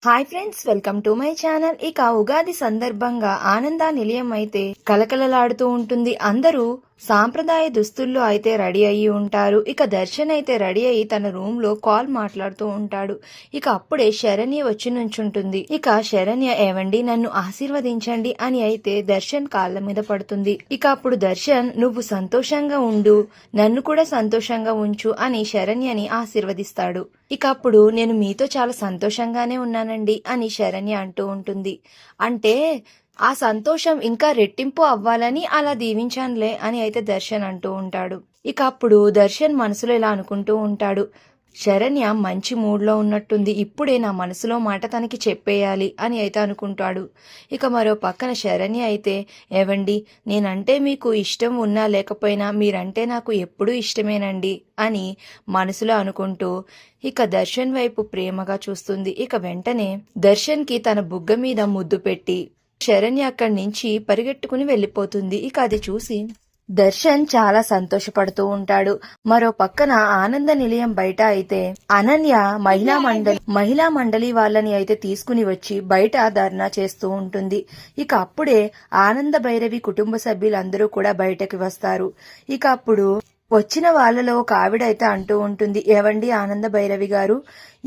Hi friends, welcome to my channel. ఇక ఉగాది సందర్భంగా ఆనంద నిలయం అయితే కలకలలాడుతూ ఉంటుంది. అందరూ సాంప్రదాయ దుస్తుల్లో అయితే రెడీ అయ్యి ఉంటారు. ఇక దర్శన్ అయితే రెడీ అయ్యి తన రూమ్ లో కాల్ మాట్లాడుతూ ఉంటాడు. ఇక అప్పుడే శరణ్య వచ్చి నుంచుంటుంది. ఇక శరణ్య, ఏవండి నన్ను ఆశీర్వదించండి అని అయితే దర్శన్ కాళ్ళ మీద పడుతుంది. ఇక అప్పుడు దర్శన్, నువ్వు సంతోషంగా ఉండు, నన్ను కూడా సంతోషంగా ఉంచు అని శరణ్యని ఆశీర్వదిస్తాడు. ఇక అప్పుడు నేను మీతో చాలా సంతోషంగానే ఉన్నానండి అని శరణ్య అంటూ ఉంటుంది. అంటే ఆ సంతోషం ఇంకా రెట్టింపు అవ్వాలని అలా దీవించానులే అని అయితే దర్శన్ అంటూ ఉంటాడు. ఇక అప్పుడు దర్శన్ మనసులో ఇలా అనుకుంటూ ఉంటాడు, శరణ్య మంచి మూడ్లో ఉన్నట్టుంది, ఇప్పుడే నా మనసులో మాట తనకి చెప్పేయాలి అని అయితే అనుకుంటాడు. ఇక మరో పక్కన శరణ్య అయితే, ఏవండి నేనంటే మీకు ఇష్టం ఉన్నా లేకపోయినా మీరంటే నాకు ఎప్పుడూ ఇష్టమేనండి అని మనసులో అనుకుంటూ ఇక దర్శన్ వైపు ప్రేమగా చూస్తుంది. ఇక వెంటనే దర్శన్కి తన బుగ్గ మీద ముద్దు పెట్టి శరణ్య అక్కడి నుంచి పరిగెట్టుకుని వెళ్ళిపోతుంది. ఇక అది చూసి దర్శన్ చాలా సంతోషపడుతూ ఉంటాడు. మరో పక్కన ఆనంద నిలయం బయట అయితే అనన్య మహిళా మండలి వాళ్ళని అయితే తీసుకుని వచ్చి బయట ధర్నా చేస్తూ ఉంటుంది. ఇక అప్పుడే ఆనంద భైరవి కుటుంబ సభ్యులందరూ కూడా బయటకి వస్తారు. ఇక అప్పుడు వచ్చిన వాళ్ళలో ఒక ఆవిడ అయితే అంటూ ఉంటుంది, ఏవండి ఆనంద భైరవి గారు,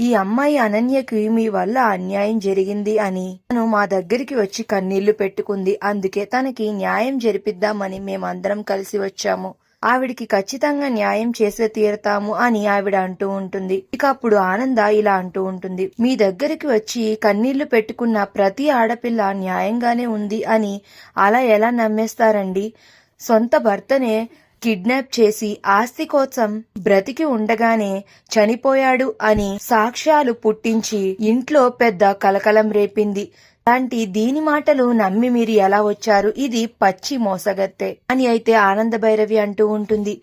ఈ అమ్మాయి అనన్యకి మీ వల్ల అన్యాయం జరిగింది అని తను మా దగ్గరికి వచ్చి కన్నీళ్లు పెట్టుకుంది. అందుకే తనకి న్యాయం జరిపిద్దామని మేమందరం కలిసి వచ్చాము. ఆవిడికి ఖచ్చితంగా న్యాయం చేసే తీరతాము అని ఆవిడ అంటూ ఉంటుంది. ఇక అప్పుడు ఆనంద ఇలా అంటూ ఉంటుంది, మీ దగ్గరికి వచ్చి కన్నీళ్లు పెట్టుకున్న ప్రతి ఆడపిల్ల న్యాయంగానే ఉంది అని అలా ఎలా నమ్మేస్తారండి? సొంత భర్తనే కిడ్నాప్ చేసి ఆస్తి కోసం బ్రతికి ఉండగానే చనిపోయాడు అని సాక్ష్యాలు పుట్టించి ఇంట్లో పెద్ద కలకలం రేపింది. అలాంటి దీని మాటలు నమ్మి మీరు ఎలా వచ్చారు? ఇది పచ్చి మోసగత్తే అని అయితే ఆనంద భైరవి అంటూ ఉంటుంది.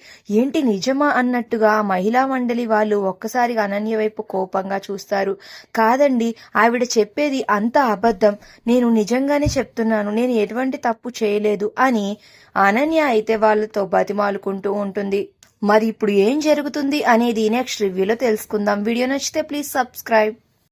ఏంటి నిజమా అన్నట్టుగా మహిళా మండలి వాళ్ళు ఒక్కసారిగా అనన్య వైపు కోపంగా చూస్తారు. కాదండి, ఆవిడ చెప్పేది అంత అబద్ధం, నేను నిజంగానే చెప్తున్నాను, నేను ఎటువంటి తప్పు చేయలేదు అని అనన్య అయితే వాళ్ళతో బతిమాలుకుంటూ ఉంటుంది. మరి ఇప్పుడు ఏం జరుగుతుంది అనేది నెక్స్ట్ రివ్యూలో తెలుసుకుందాం. వీడియో నచ్చితే ప్లీజ్ సబ్స్క్రైబ్.